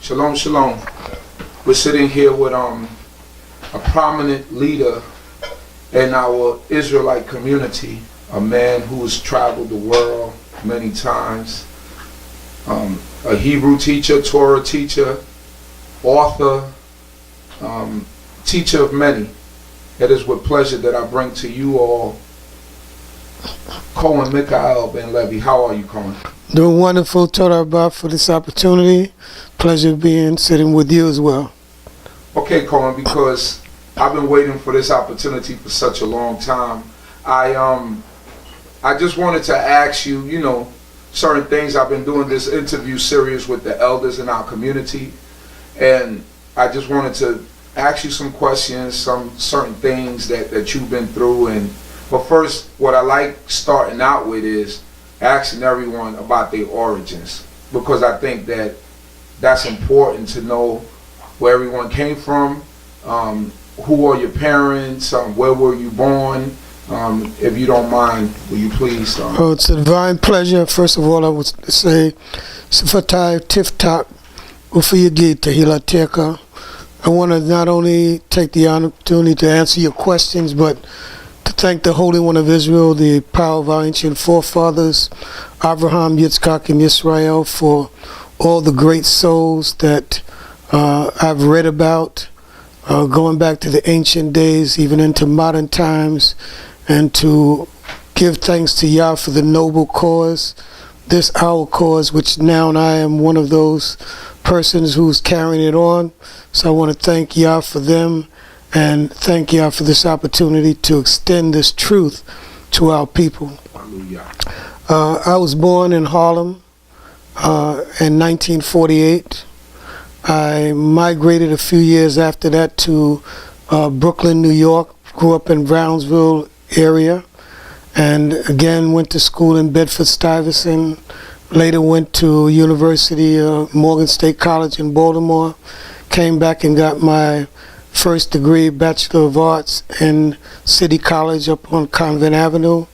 Shalom, shalom. We're sitting here with a prominent leader in our Israelite community, a man who's traveled the world many times, a Hebrew teacher, Torah teacher, author, teacher of many. It is with pleasure that I bring to you all Cohane Michael Levi. How are you, Cohane? Doing wonderful. TORAH for this opportunity. Pleasure sitting with you as well. Okay, Cohane, because I've been waiting for this opportunity for such a long time. I just wanted to ask you, certain things. I've been doing this interview series with the elders in our community, and I just wanted to ask you some questions, some certain things that you've been through. But first, what I like starting out with is asking everyone about their origins, because I think that that's important to know where everyone came from, who are your parents, where were you born. If you don't mind, will you please? Oh, it's a divine pleasure. First of all, I would say, Sifatai Tiftak Ufiyagi Tahila Teka. I want to not only take the opportunity to answer your questions, but to thank the Holy One of Israel, the power of our ancient forefathers, Abraham, Yitzchak, and Israel, for all the great souls that I've read about, going back to the ancient days, even into modern times, and to give thanks to Yah for the noble cause, this our cause, which now I am one of those persons who's carrying it on. So I want to thank Yah for them, and thank Yah for this opportunity to extend this truth to our people. I was born in Harlem in 1948. I migrated a few years after that to Brooklyn, New York. Grew up in Brownsville area, and again went to school in Bedford-Stuyvesant. Later went to University Morgan State College in Baltimore. Came back and got my first degree, Bachelor of Arts, in City College up on Convent Avenue.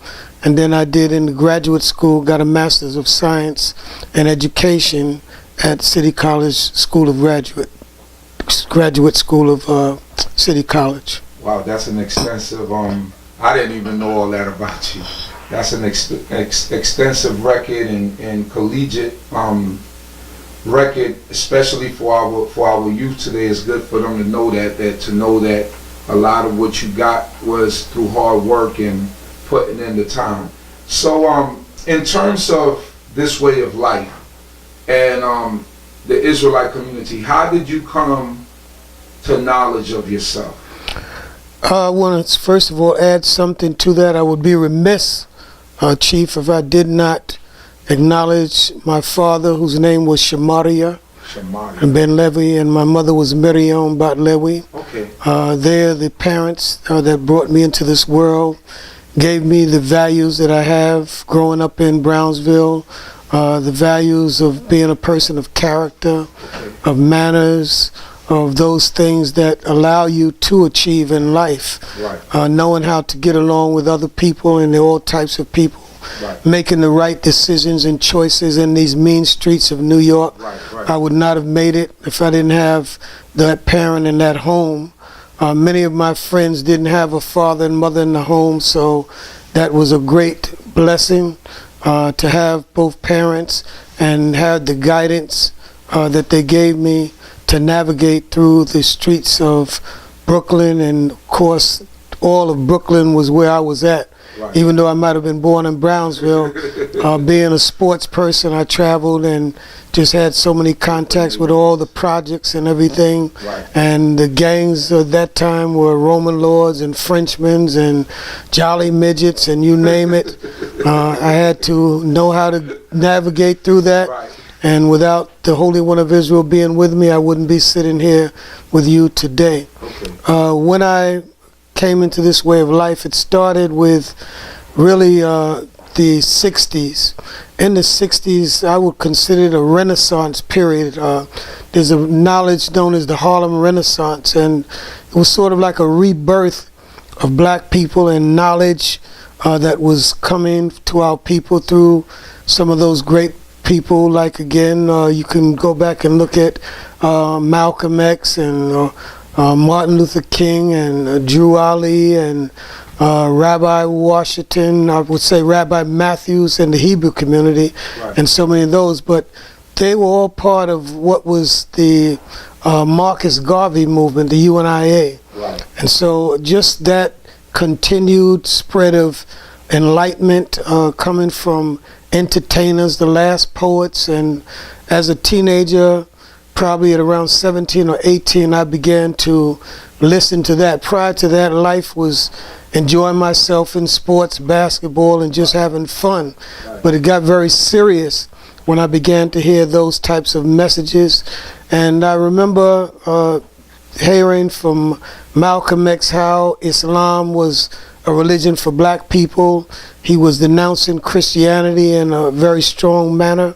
And then I did in the graduate school, got a Master's of Science in Education at City College School of Graduate School of City College. Wow, that's an extensive, I didn't even know all that about you. That's an extensive record and collegiate record, especially for our youth today. It's good for them to know that a lot of what you got was through hard work and putting in the time. So in terms of this way of life and the Israelite community, how did you come to knowledge of yourself? I want to first of all add something to that. I would be remiss, Chief, if I did not acknowledge my father, whose name was Shamaria Ben Levi, and my mother was Miriam Bat Levi. Okay. They're the parents that brought me into this world, gave me the values that I have growing up in Brownsville, the values of being a person of character, of manners, of those things that allow you to achieve in life. Right. Knowing how to get along with other people and all types of people. Right. Making the right decisions and choices in these mean streets of New York. Right. I would not have made it if I didn't have that parent in that home. Many of my friends didn't have a father and mother in the home, so that was a great blessing to have both parents and have the guidance that they gave me to navigate through the streets of Brooklyn. And of course all of Brooklyn was where I was at. Right. Even though I might have been born in Brownsville, being a sports person, I traveled and just had so many contacts with all the projects and everything. Right. And the gangs of that time were Roman lords and Frenchmen and jolly midgets and you name it. I had to know how to navigate through that. Right. And without the Holy One of Israel being with me, I wouldn't be sitting here with you today. Okay. When I came into this way of life, it started with really the 60s. In the 60s, I would consider it a Renaissance period. There's a knowledge known as the Harlem Renaissance, and it was sort of like a rebirth of black people and knowledge that was coming to our people through some of those great people like, again, you can go back and look at Malcolm X and Martin Luther King and Drew Ali and Rabbi Washington, I would say Rabbi Matthews in the Hebrew community, Right. and so many of those. But they were all part of what was the Marcus Garvey movement, the UNIA. Right. And so just that continued spread of enlightenment coming from entertainers, the last poets, and as a teenager, probably at around 17 or 18, I began to listen to that. Prior to that, life was enjoying myself in sports, basketball, and just having fun. Right. But it got very serious when I began to hear those types of messages. And I remember hearing from Malcolm X how Islam was a religion for black people. He was denouncing Christianity in a very strong manner.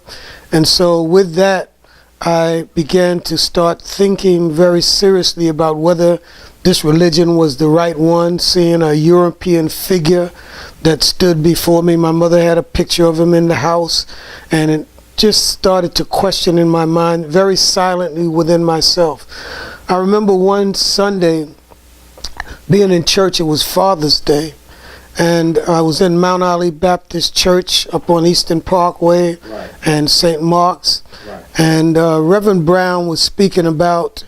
And so with that, I began to start thinking very seriously about whether this religion was the right one, seeing a European figure that stood before me. My mother had a picture of him in the house, and it just started to question in my mind very silently within myself. I remember one Sunday being in church. It was Father's Day, and I was in Mount Olive Baptist Church up on Eastern Parkway. Right. And St. Mark's. Right. And Reverend Brown was speaking about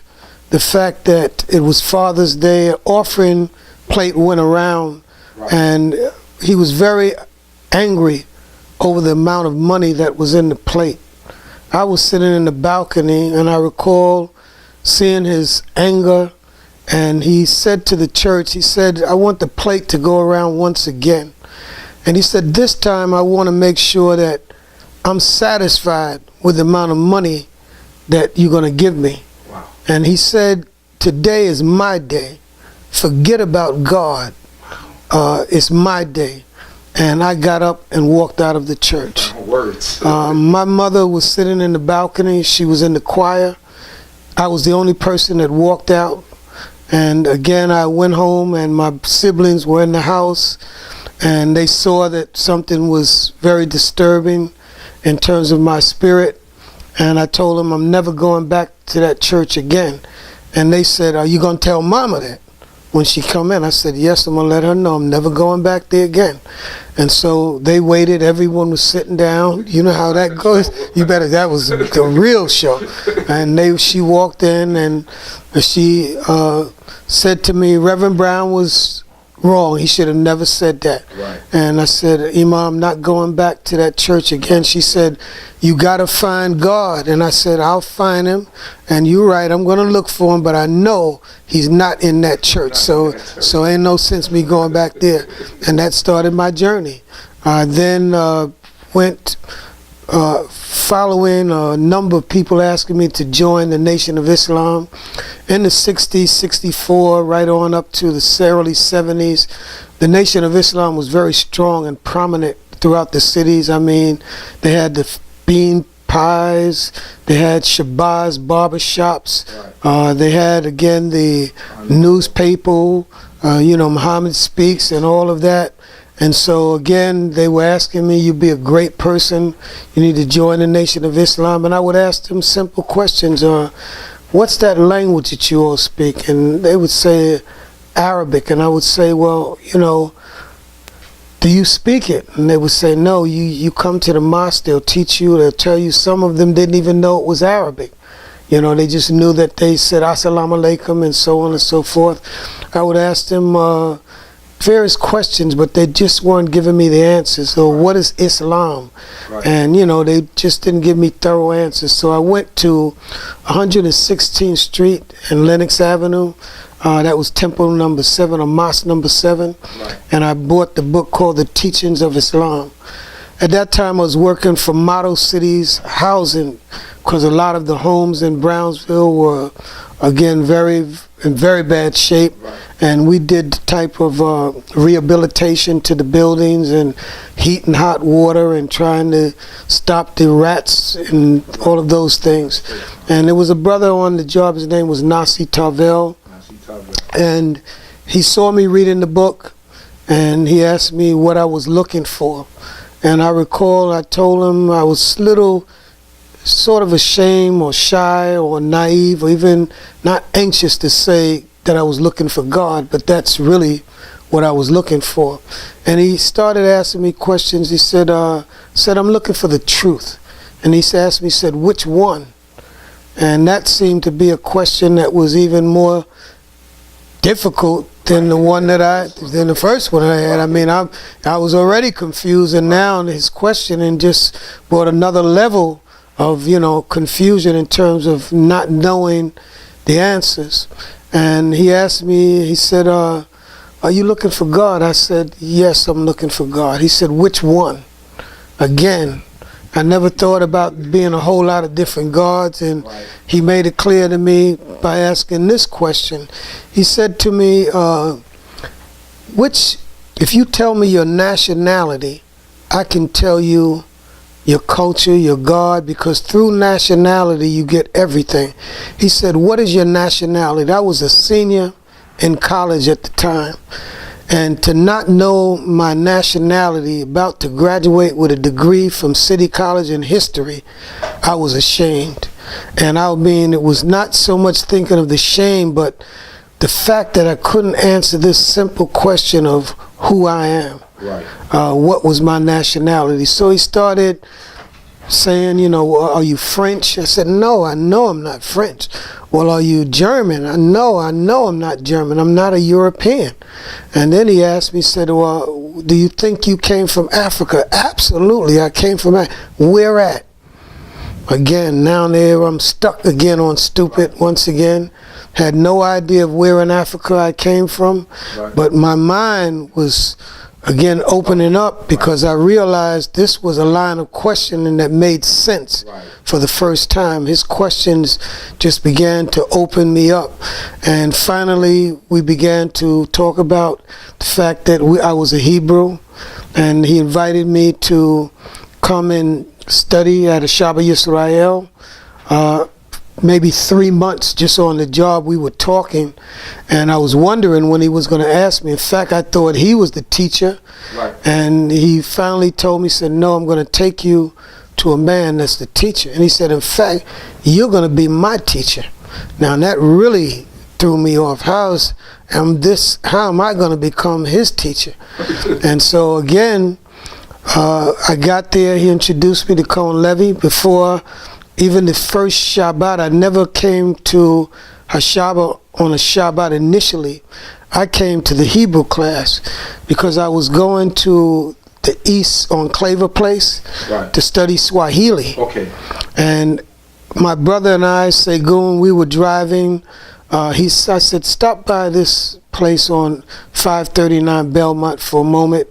the fact that it was Father's Day. An offering plate went around, Right. and he was very angry over the amount of money that was in the plate. I was sitting in the balcony, and I recall seeing his anger, and he said to the church, he said, "I want the plate to go around once again." And he said, "This time I want to make sure that I'm satisfied with the amount of money that you're going to give me." Wow. And he said, "Today is my day. Forget about God. It's my day." And I got up and walked out of the church. Words. My mother was sitting in the balcony. She was in the choir. I was the only person that walked out. And again, I went home, and my siblings were in the house, and they saw that something was very disturbing in terms of my spirit. And I told them I'm never going back to that church again. And they said, "Are you going to tell Mama that when she come in?" I said, "Yes, I'm going to let her know I'm never going back there again." And so they waited. Everyone was sitting down. You know how that goes. You better, that was the real show. And she walked in, and she said to me, "Reverend Brown was wrong. He should have never said that." Right. And I said, "Imam, I'm not going back to that church again." She said, "You got to find God." And I said, "I'll find him. And you're right, I'm going to look for him, but I know he's not in that church. So ain't no sense me going back there." And that started my journey. I then went following a number of people asking me to join the Nation of Islam. In the 60s, 64, right on up to the early 70s, the Nation of Islam was very strong and prominent throughout the cities. I mean, they had the bean pies, they had Shabazz barbershops, they had, again, the newspaper, Muhammad Speaks and all of that. And so, again, they were asking me, "You'd be a great person. You need to join the Nation of Islam." And I would ask them simple questions. What's that language that you all speak? And they would say Arabic. And I would say, "Well, do you speak it?" And they would say, "No, you come to the mosque, they'll teach you, they'll tell you." Some of them didn't even know it was Arabic. They just knew that they said Assalamu alaikum and so on and so forth. I would ask them various questions, but they just weren't giving me the answers. So what is Islam? Right. And they just didn't give me thorough answers. So I went to 116th Street and Lenox Avenue. That was Temple number 7 or Mosque number 7. Right. And I bought the book called The Teachings of Islam. At that time I was working for Model Cities Housing, because a lot of the homes in Brownsville were, again, in very bad shape. Right. And we did the type of rehabilitation to the buildings and heat and hot water and trying to stop the rats and all of those things. And there was a brother on the job, his name was Nasi Tavel. And he saw me reading the book, and he asked me what I was looking for. And I recall I told him I was little sort of ashamed or shy or naive or even not anxious to say that I was looking for God, but that's really what I was looking for. And he started asking me questions. He said, I'm looking for the truth. And he asked me, said, which one? And that seemed to be a question that was even more difficult than the first one I had. I mean, I was already confused, and now his questioning just brought another level of, confusion in terms of not knowing the answers. And he asked me, he said, are you looking for God? I said, yes, I'm looking for God. He said, which one? Again, I never thought about being a whole lot of different gods, and he made it clear to me by asking this question. He said to me, if you tell me your nationality, I can tell you your culture, your God, because through nationality you get everything. He said, what is your nationality? I was a senior in college at the time. And to not know my nationality, about to graduate with a degree from City College in history, I was ashamed. And I mean, it was not so much thinking of the shame, but the fact that I couldn't answer this simple question of who I am. Right. What was my nationality? So he started saying, are you French? I said, no, I know I'm not French. Well, are you German? I know I'm not German. I'm not a European. And then he asked me, said, well, do you think you came from Africa? Absolutely, I came from Africa. Where at? Again, now there I'm stuck again on stupid once again. Had no idea of where in Africa I came from. Right. But my mind was again opening up, because I realized this was a line of questioning that made sense for the first time. His questions just began to open me up, and finally we began to talk about the fact that I was a Hebrew, and he invited me to come and study at a Shabbat Yisrael. Maybe 3 months just on the job, we were talking, and I was wondering when he was going to ask me. In fact, I thought he was the teacher. Right. And he finally told me, said, no, I'm going to take you to a man that's the teacher. And he said, in fact, you're going to be my teacher. Now that really threw me off. How am I going to become his teacher? And so again, I got there. He introduced me to Cohane Levi. Before even the first Shabbat, I never came to Hashabah on a Shabbat initially. I came to the Hebrew class because I was going to the East on Claver Place to study Swahili. Okay. And my brother and I, Segun, we were driving. I said, stop by this place on 539 Belmont for a moment.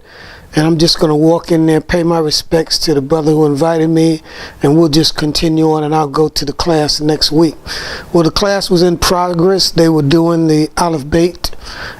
And I'm just going to walk in there, pay my respects to the brother who invited me, and we'll just continue on, and I'll go to the class next week. Well, the class was in progress. They were doing the Aleph Beit,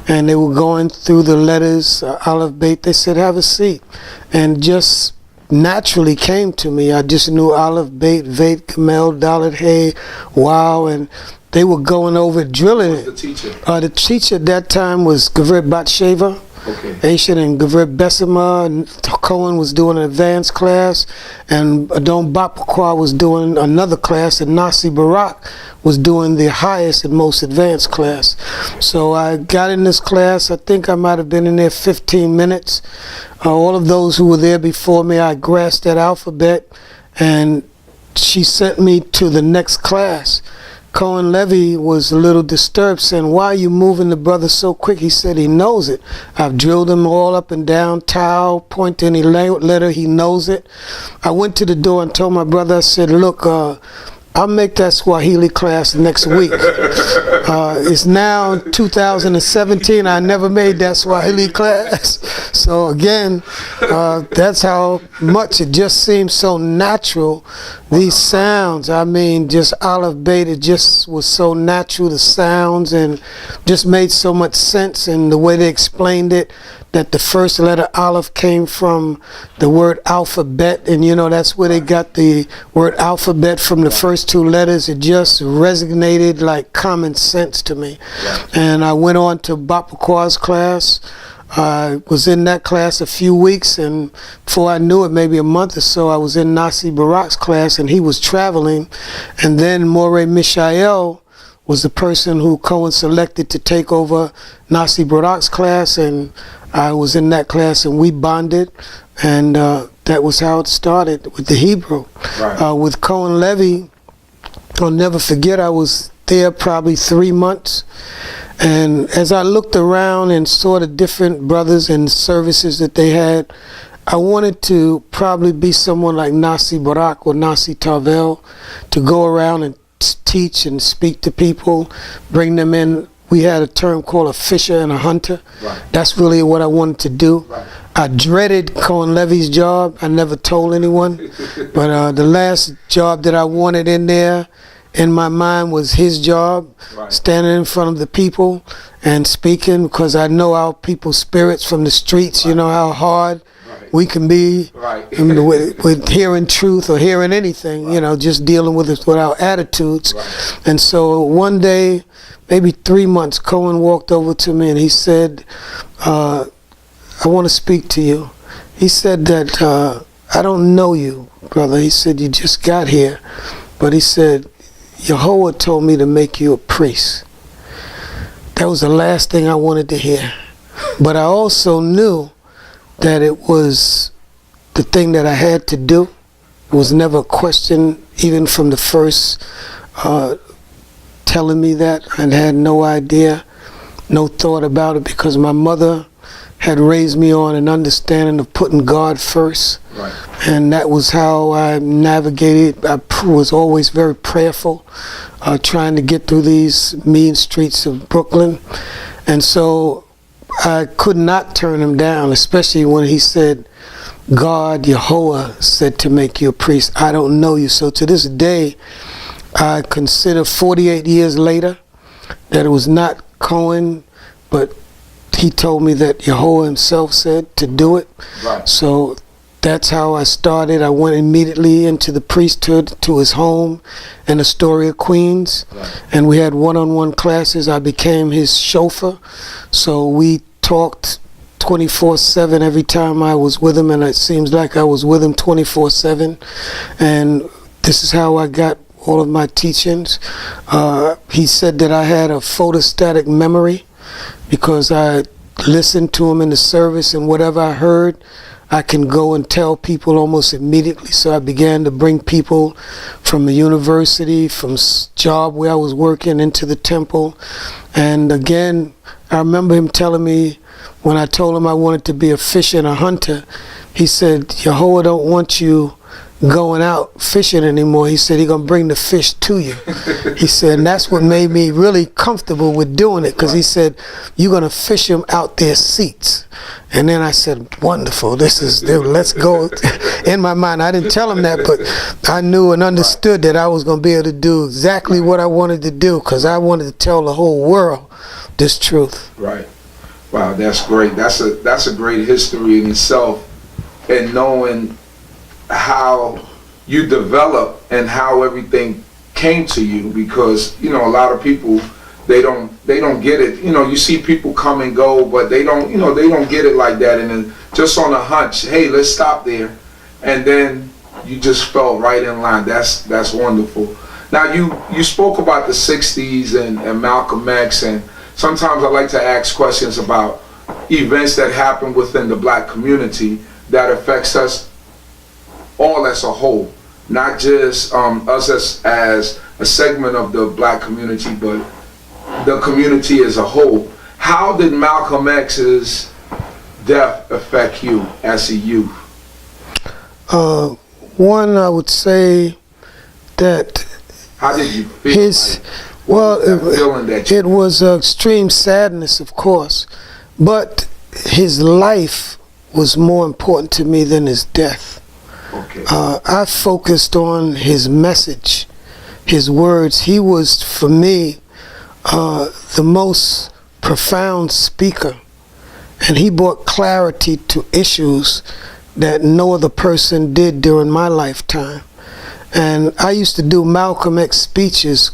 and they were going through the letters, Aleph Beit. They said, have a seat. And just naturally came to me. I just knew Aleph Beit, Veit, Gamel, Dalet, Hey, Wow, and they were going over, drilling it. Who's the teacher? The teacher at that time was Gavret Batsheva. Okay. Aisha and Gavret Bessemer, and Cohen was doing an advanced class, and Adon Bapakwa was doing another class, and Nasi Barak was doing the highest and most advanced class. So I got in this class. I think I might have been in there 15 minutes. All of those who were there before me, I grasped that alphabet, and she sent me to the next class. Cohane Levi was a little disturbed, saying, why are you moving the brother so quick? He said he knows it. I've drilled him all up and down, tau, point to any letter, he knows it. I went to the door and told my brother, I said, look, I'll make that Swahili class next week. It's now 2017. I never made that Swahili class. So again, that's how much it just seems so natural. These sounds, I mean, just Aleph Beit, it just was so natural, the sounds, and just made so much sense. And the way they explained it, that the first letter Aleph came from the word alphabet, and that's where they got the word alphabet from, the first two letters. It just resonated like common sense to me. And I went on to Bapakwa's class. I was in that class a few weeks, and before I knew it, maybe a month or so, I was in Nasi Barak's class, and he was traveling. And then Moreh Mishael was the person who Cohen selected to take over Nasi Barak's class, and I was in that class, and we bonded, and that was how it started with the Hebrew. Right. With Cohane Levi, I'll never forget, I was there probably 3 months, and as I looked around and saw the different brothers and services that they had, I wanted to probably be someone like Nasi Barak or Nasi Tavel, to go around and teach and speak to people, bring them in. We had a term called a fisher and a hunter. Right. That's really what I wanted to do. Right. I dreaded Cohane Levi's job. I never told anyone. But the last job that I wanted in there, in my mind, was his job. Right. Standing in front of the people and speaking, because I know our people's spirits from the streets. Right. You know how hard Right. we can be Right. with hearing truth or hearing anything, Right. you know, just dealing with it with our attitudes. Right. And so one day, maybe 3 months, Cohen walked over to me and he said, I want to speak to you. He said that, I don't know you, brother. He said, you just got here. But he said, Yehovah told me to make you a priest. That was the last thing I wanted to hear. But I also knew that it was the thing that I had to do. It was never a question, even from the first telling me that. I had no idea, no thought about it, because my mother had raised me on an understanding of putting God first. Right. And that was how I navigated. I was always very prayerful, trying to get through these mean streets of Brooklyn. And so I could not turn him down, especially when he said, God, Yehovah, said to make you a priest. I don't know you. So to this day, I consider 48 years later that it was not Cohen, but he told me that Yehovah himself said to do it. Right. So that's how I started. I went immediately into the priesthood, to his home in Astoria, Queens. Right. And we had one-on-one classes. I became his chauffeur. So we talked 24/7 every time I was with him, and it seems like I was with him 24/7. And this is how I got all of my teachings. He said that I had a photostatic memory, because I listened to him in the service, and whatever I heard, I can go and tell people almost immediately. So I began to bring people from the university, from job where I was working, into the temple. And again, I remember him telling me, when I told him I wanted to be a fisher and a hunter, he said, Yehovah don't want you going out fishing anymore. He said, he's going to bring the fish to you. He said, and that's what made me really comfortable with doing it, because he said, you're going to fish them out their seats. And then I said, wonderful, let's go. In my mind, I didn't tell him that, but I knew and understood that I was going to be able to do exactly what I wanted to do, because I wanted to tell the whole world this truth. Right. Wow, that's great. That's a great history in itself, and knowing how you develop and how everything came to you, because a lot of people, they don't get it. You see people come and go, but they don't get it like that. And then just on a hunch, hey, let's stop there, and then you just fell right in line. That's wonderful. Now you spoke about the 60s and Malcolm X, and sometimes I like to ask questions about events that happen within the black community that affects us all as a whole, not just us as a segment of the black community, but the community as a whole. How did Malcolm X's death affect you as a youth? One, I would say that how did you feel? It was extreme sadness, of course, but his life was more important to me than his death. Okay. I focused on his message, his words. He was, for me, the most profound speaker, and he brought clarity to issues that no other person did during my lifetime. And I used to do Malcolm X speeches,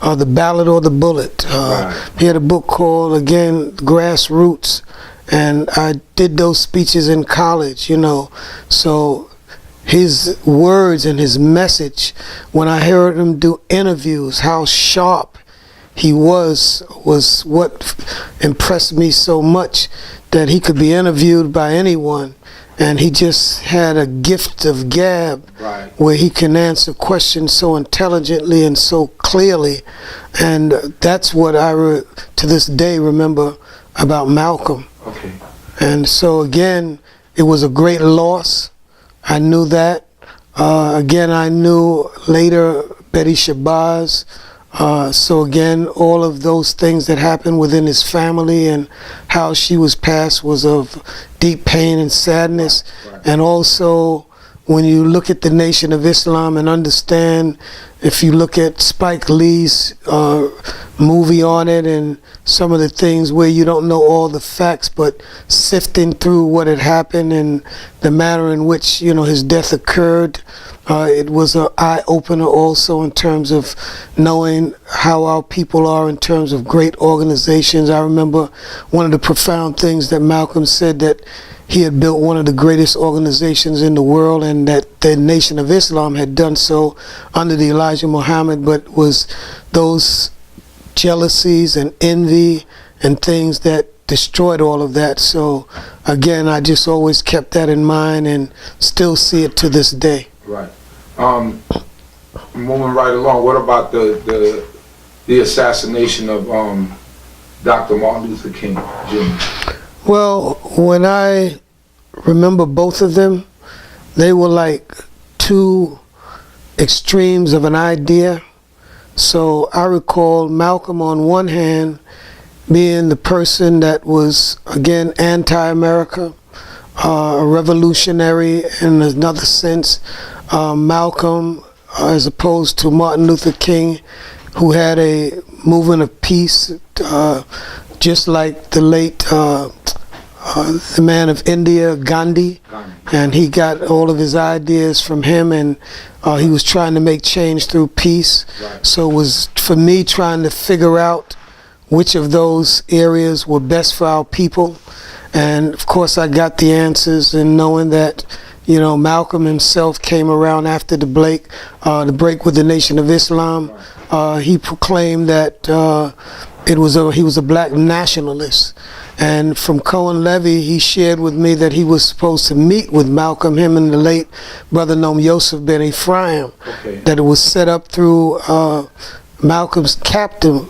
The Ballad or the Bullet. Right. He had a book called, again, Grassroots. and I did those speeches in college, you know. So his words and his message, when I heard him do interviews, how sharp he was what impressed me so much, that he could be interviewed by anyone, and he just had a gift of gab, Right. where he can answer questions so intelligently and so clearly. And that's what to this day remember about Malcolm. Okay. And so again, it was a great loss. I knew that. Again, I knew later Betty Shabazz. So again, all of those things that happened within his family and how she was passed was of deep pain and sadness. Right. And also, when you look at the Nation of Islam and understand, if you look at Spike Lee's movie on it and some of the things where you don't know all the facts, but sifting through what had happened and the manner in which, you know, his death occurred, it was an eye-opener also in terms of knowing how our people are in terms of great organizations. I remember one of the profound things that Malcolm said, that he had built one of the greatest organizations in the world, and that the Nation of Islam had done so under the Elijah Muhammad, but was those jealousies and envy and things that destroyed all of that. So again, I just always kept that in mind and still see it to this day. Right. Moving right along, what about the assassination of Dr. Martin Luther King Jr.? Well, when I remember both of them, they were like two extremes of an idea. So I recall Malcolm on one hand being the person that was, again, anti-America, a revolutionary in another sense. Malcolm, as opposed to Martin Luther King, who had a movement of peace, just like the late the man of India, Gandhi, and he got all of his ideas from him, and he was trying to make change through peace. Right. So it was, for me, trying to figure out which of those areas were best for our people. And of course I got the answers, and knowing that, you know, Malcolm himself came around after the break with the Nation of Islam. He proclaimed that he was a black nationalist. And from Cohane Levy, he shared with me that he was supposed to meet with Malcolm, him and the late brother Noam Yosef Ben Ephraim, Okay. that it was set up through Malcolm's captain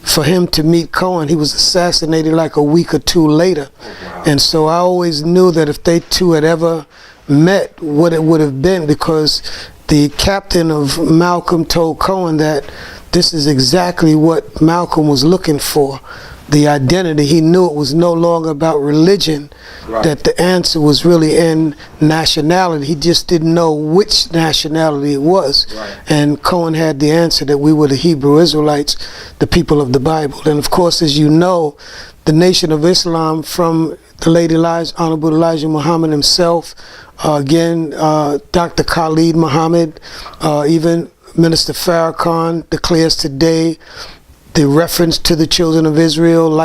for him to meet Cohen. He was assassinated like a week or two later. Wow. And so I always knew that if they two had ever met, what it would have been, because the captain of Malcolm told Cohen that this is exactly what Malcolm was looking for, the identity. He knew it was no longer about religion, Right. that the answer was really in nationality. He just didn't know which nationality it was. Right. And Cohen had the answer, that we were the Hebrew Israelites, the people of the Bible. And of course, as you know, the Nation of Islam, from the late Honorable Elijah Muhammad himself, Dr. Khalid Muhammad, even Minister Farrakhan declares today the reference to the children of Israel,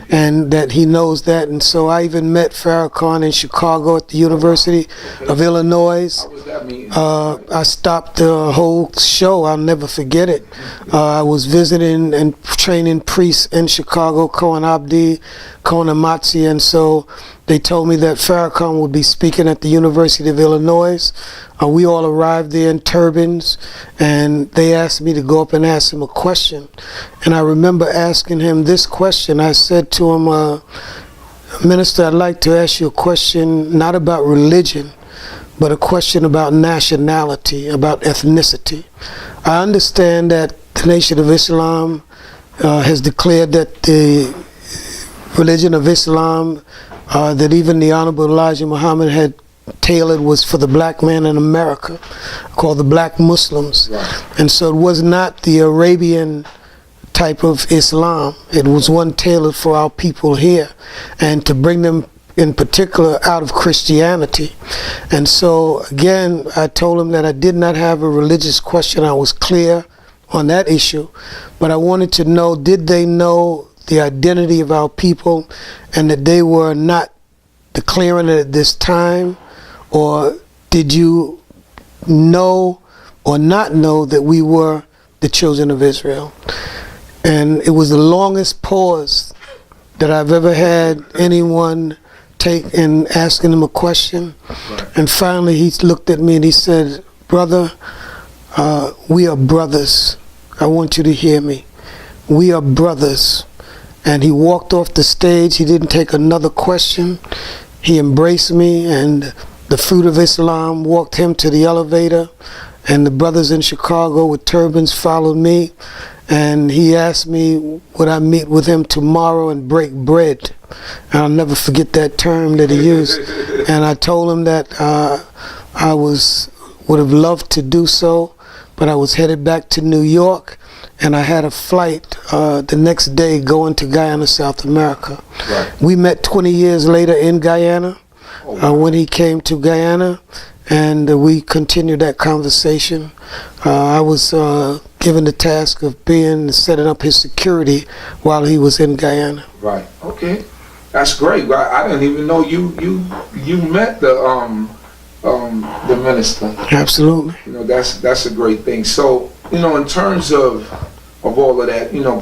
and that he knows that. And so I even met Farrakhan in Chicago at the University of Illinois. How was that meeting? I stopped the whole show. I'll never forget it. I was visiting and training priests in Chicago, Cohen Abdi, Cohen Amatzi, and so they told me that Farrakhan would be speaking at the University of Illinois. We all arrived there in turbans, and they asked me to go up and ask him a question. And I remember asking him this question. I said to him, Minister, I'd like to ask you a question, not about religion, but a question about nationality, about ethnicity. I understand that the Nation of Islam has declared that the religion of Islam, that even the Honorable Elijah Muhammad had tailored, was for the black man in America, called the black Muslims. Right. And so it was not the Arabian type of Islam. It was one tailored for our people here, and to bring them in particular out of Christianity. And so again, I told him that I did not have a religious question. I was clear on that issue, but I wanted to know, did they know the identity of our people, and that they were not declaring it at this time? Or did you know or not know that we were the children of Israel? And it was the longest pause that I've ever had anyone take in asking him a question. Right. And finally he looked at me and he said, "Brother, we are brothers. I want you to hear me. We are brothers." And he walked off the stage. He didn't take another question. He embraced me, and the Fruit of Islam walked him to the elevator, and the brothers in Chicago with turbans followed me. And he asked me would I meet with him tomorrow and break bread. And I'll never forget that term that he used. And I told him that I would have loved to do so, but I was headed back to New York, and I had a flight the next day going to Guyana, South America. Right. We met 20 years later in Guyana. Oh, wow. When he came to Guyana, and we continued that conversation. I was given the task of setting up his security while he was in Guyana. Right. Okay. That's great. I didn't even know you met the minister. Absolutely. You know, that's a great thing. So, you know, in terms of all of that, you know,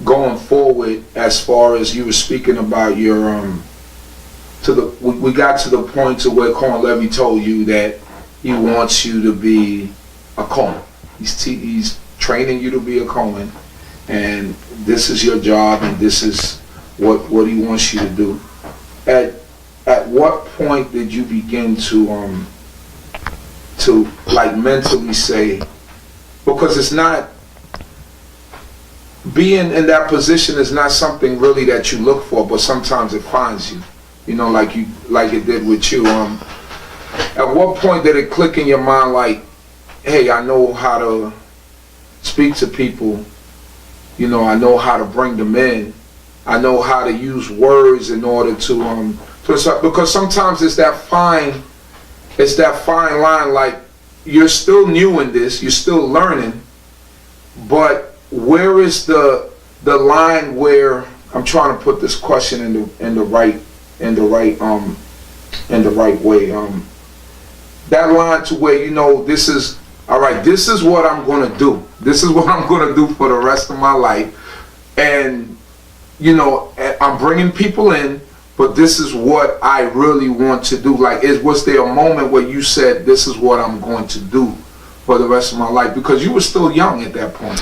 going forward, as far as you were speaking about your we got to the point to where Cohane Levi told you that he wants you to be a Cohen. He's training you to be a Cohen, and this is your job, and this is what he wants you to do. At what point did you begin to like mentally say, because it's not, being in that position is not something really that you look for, but sometimes it finds you. You know, like it did with you. At what point did it click in your mind, like, hey, I know how to speak to people. You know, I know how to bring them in. I know how to use words in order to because sometimes it's that fine line. Like, you're still new in this, you're still learning, but where is the line where, I'm trying to put this question in the right way. That line to where, you know, this is all right. This is what I'm going to do. This is what I'm going to do for the rest of my life. And, you know, I'm bringing people in, but this is what I really want to do. Like, was there a moment where you said, this is what I'm going to do for the rest of my life? Because you were still young at that point.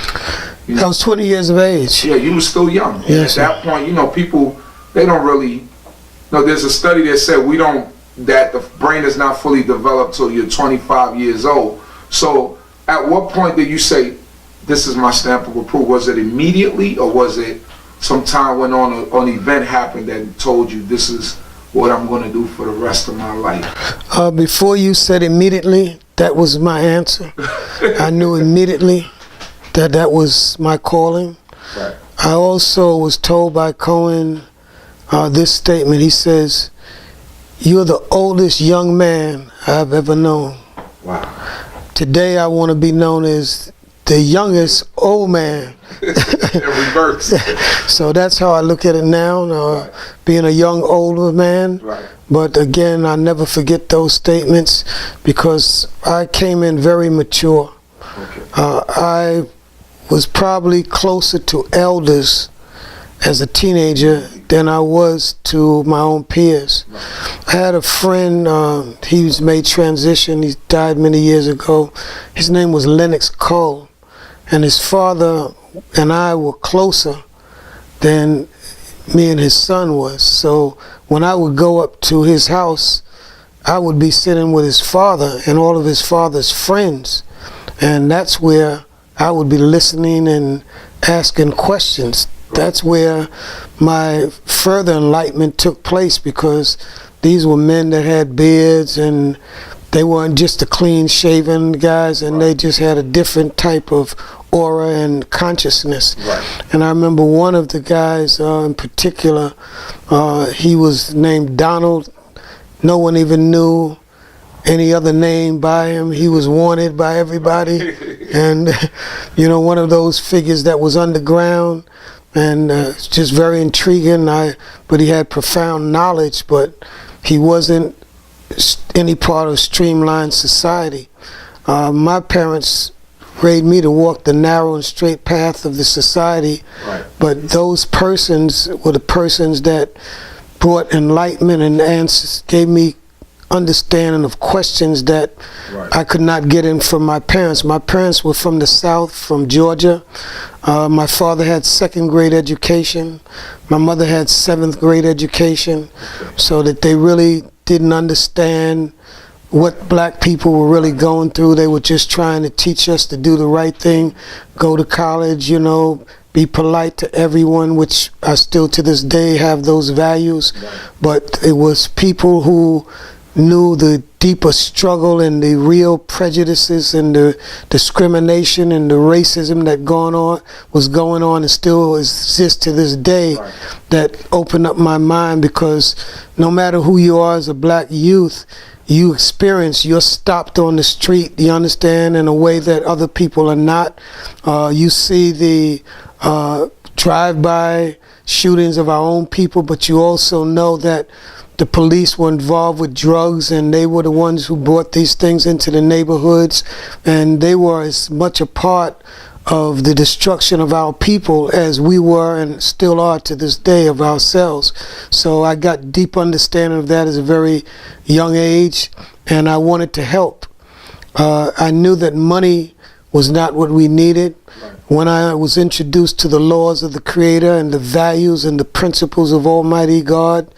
You know? I was 20 years of age. Yeah, you were still young. Yes, at that point, you know, people, they don't really. No, there's a study that said that the brain is not fully developed till you're 25 years old. So at what point did you say, this is my stamp of approval? Was it immediately, or was it some time when an event happened that told you, this is what I'm going to do for the rest of my life? Before you said immediately, that was my answer. I knew immediately that was my calling. Right. I also was told by Cohen this statement. He says, "You're the oldest young man I've ever known." Wow. Today I want to be known as the youngest old man. In reverse. So that's how I look at it now, Right. being a young older man. Right. But again, I never forget those statements, because I came in very mature. Okay. I was probably closer to elders as a teenager than I was to my own peers. Right. I had a friend, he's made transition, he died many years ago. His name was Lennox Cole, and his father and I were closer than me and his son was. So when I would go up to his house, I would be sitting with his father and all of his father's friends, and that's where I would be listening and asking questions. That's where my further enlightenment took place, because these were men that had beards, and they weren't just the clean-shaven guys, and they just had a different type of aura and consciousness. Right. And I remember one of the guys in particular, he was named Donald. No one even knew any other name by him. He was wanted by everybody. And, you know, one of those figures that was underground. and it's just very intriguing. But he had profound knowledge, but he wasn't any part of streamlined society. My parents raised me to walk the narrow and straight path of the society, Right. but those persons were the persons that brought enlightenment and answers, gave me understanding of questions that Right. I could not get in from my parents. My parents were from the South, from Georgia. My father had second grade education. My mother had seventh grade education, so that they really didn't understand what black people were really going through. They were just trying to teach us to do the right thing, go to college, you know, be polite to everyone, which I still to this day have those values. Right. But it was people who knew the deeper struggle and the real prejudices and the discrimination and the racism that was going on and still exists to this day. Right. That opened up my mind, because no matter who you are as a black youth, you're stopped on the street, you understand, in a way that other people are not. You see the drive-by shootings of our own people, but you also know that the police were involved with drugs, and they were the ones who brought these things into the neighborhoods, and they were as much a part of the destruction of our people as we were and still are to this day of ourselves. So I got deep understanding of that at a very young age, and I wanted to help. I knew that money was not what we needed. Right. When I was introduced to the laws of the Creator and the values and the principles of Almighty God,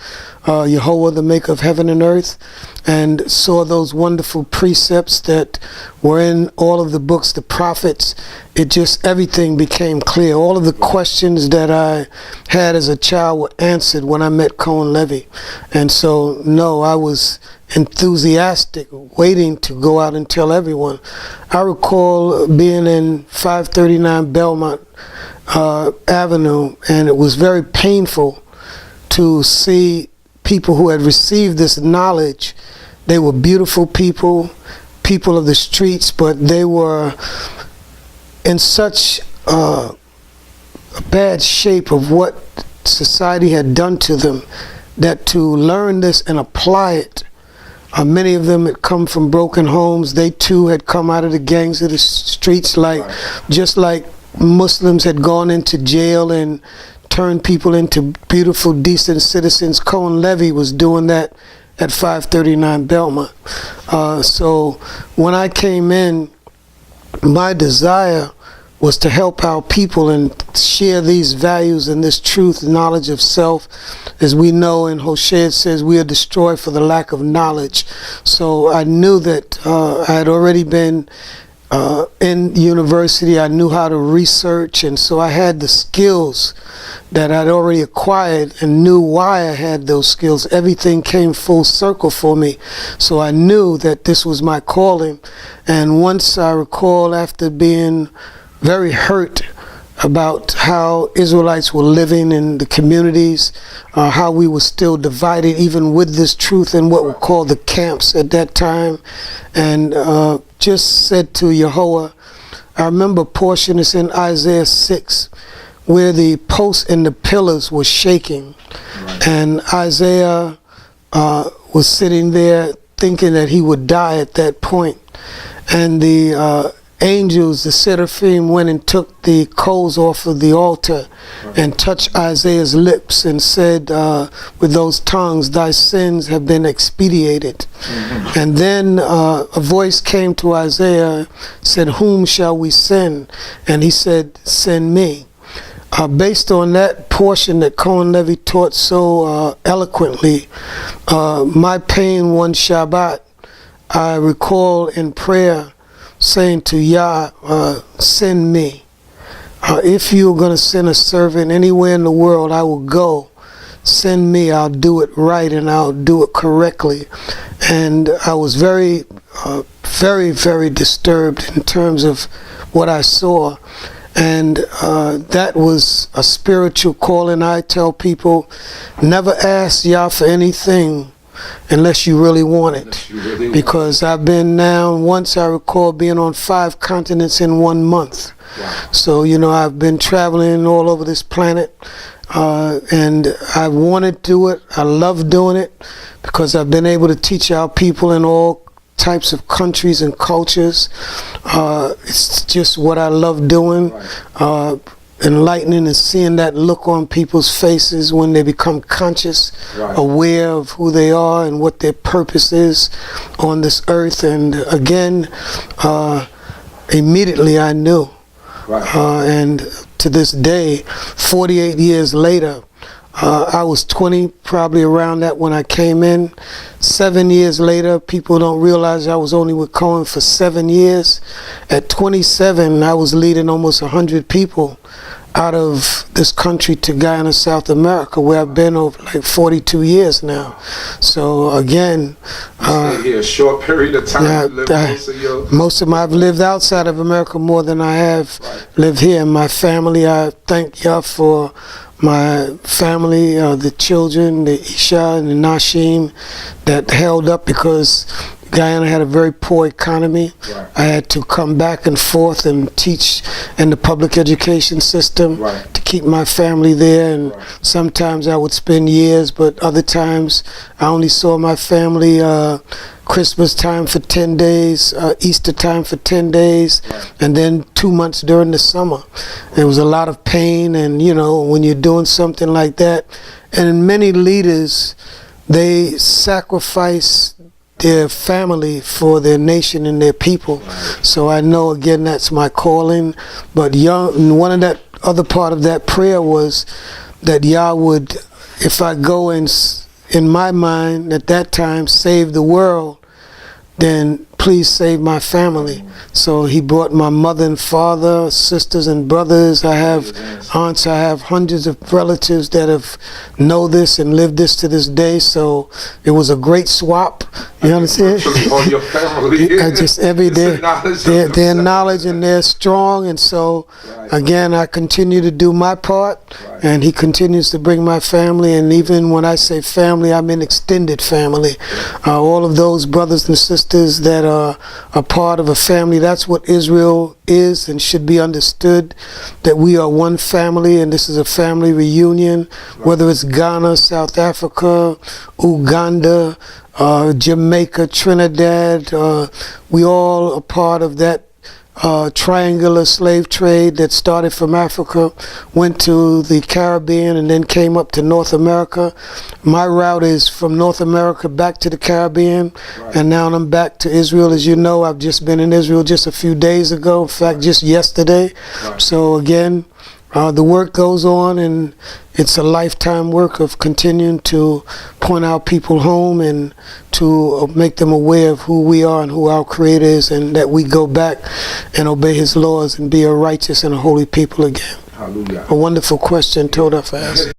Jehovah, the maker of heaven and earth, and saw those wonderful precepts that were in all of the books, the prophets, everything became clear. All of the questions that I had as a child were answered when I met Cohane Levi. And so, no, I was enthusiastic, waiting to go out and tell everyone. I recall being in 539 Belmont Avenue, and it was very painful to see people who had received this knowledge. They were beautiful people, people of the streets, but they were in such a bad shape of what society had done to them, that to learn this and apply it, many of them had come from broken homes. They too had come out of the gangs of the streets, just like Muslims had gone into jail and turned people into beautiful, decent citizens. Cohane Levi was doing that at 539 Belmont. So when I came in, my desire was to help our people and share these values and this truth, knowledge of self. As we know in Hosea, it says we are destroyed for the lack of knowledge. So I knew that I had already been in university. I knew how to research, and so I had the skills that I'd already acquired and knew why I had those skills. Everything came full circle for me. So I knew that this was my calling. And once I recall, after being very hurt about how Israelites were living in the communities, how we were still divided even with this truth in what were called the camps at that time, and just said to Yehovah, I remember a portion is in Isaiah 6 where the posts and the pillars were shaking. Right. And Isaiah was sitting there thinking that he would die at that point, and the angels, the seraphim, went and took the coals off of the altar and touched Isaiah's lips and said with those tongues, thy sins have been expiated. Mm-hmm. And then a voice came to Isaiah, said, whom shall we send? And he said, send me. Based on that portion that Cohane Levi taught so eloquently, my pain one Shabbat, I recall in prayer saying to Yah, send me. If you're going to send a servant anywhere in the world, I will go. Send me, I'll do it right and I'll do it correctly. And I was very, very disturbed in terms of what I saw. And that was a spiritual calling. I tell people, never ask Yah for anything unless you really want it. Unless you really want Because I've been now, once I recall being on 5 continents in 1 month. Wow. So, you know, I've been traveling all over this planet, and I want to do it. I love doing it because I've been able to teach our people in all types of countries and cultures. It's just what I love doing. Right. Enlightening and seeing that look on people's faces when they become conscious, Right. aware of who they are and what their purpose is on this earth. And again, immediately I knew. Right. And to this day, 48 years later, I was 20, probably around that when I came in. 7 years later, people don't realize I was only with Cohane for 7 years. At 27, I was leading almost 100 people out of this country to Guyana, South America, where I've been over like 42 years now. So again, Stay here a short period of time. yeah, To live most of your most of my, I've lived outside of America more than I have lived here. And my family, I thank y'all for my family, the children, the Isha and the Nashim that held up, because Guyana had a very poor economy. Right. I had to come back and forth and teach in the public education system Right. to keep my family there. And Right. sometimes I would spend years, but other times I only saw my family Christmas time for 10 days, Easter time for 10 days, Right. and then 2 months during the summer. There was a lot of pain, and you know, when you're doing something like that, and many leaders, they sacrifice their family for their nation and their people. So I know, again, that's my calling. But one of that other part of that prayer was that Yah would, if I go and in my mind at that time save the world, then please save my family. So he brought my mother and father, sisters and brothers. I have aunts, I have hundreds of relatives that have know this and lived this to this day. So it was a great swap. You understand? all your family. Just every day, their knowledge, and they're strong. And so again, I continue to do my part, and he continues to bring my family. And even when I say family, I mean extended family. All of those brothers and sisters that are a part of a family. That's what Israel is and should be understood, that we are one family, and this is a family reunion, whether it's Ghana, South Africa, Uganda, Jamaica, Trinidad. We all are part of that triangular slave trade that started from Africa, went to the Caribbean, and then came up to North America. My route is from North America back to the Caribbean, and now I'm back to Israel. As you know, I've just been in Israel just a few days ago, in fact, just yesterday. So again, the work goes on, and it's a lifetime work of continuing to point our people home and to make them aware of who we are and who our Creator is, and that we go back and obey His laws and be a righteous and a holy people again. Hallelujah. A wonderful question, TORAH, for asking.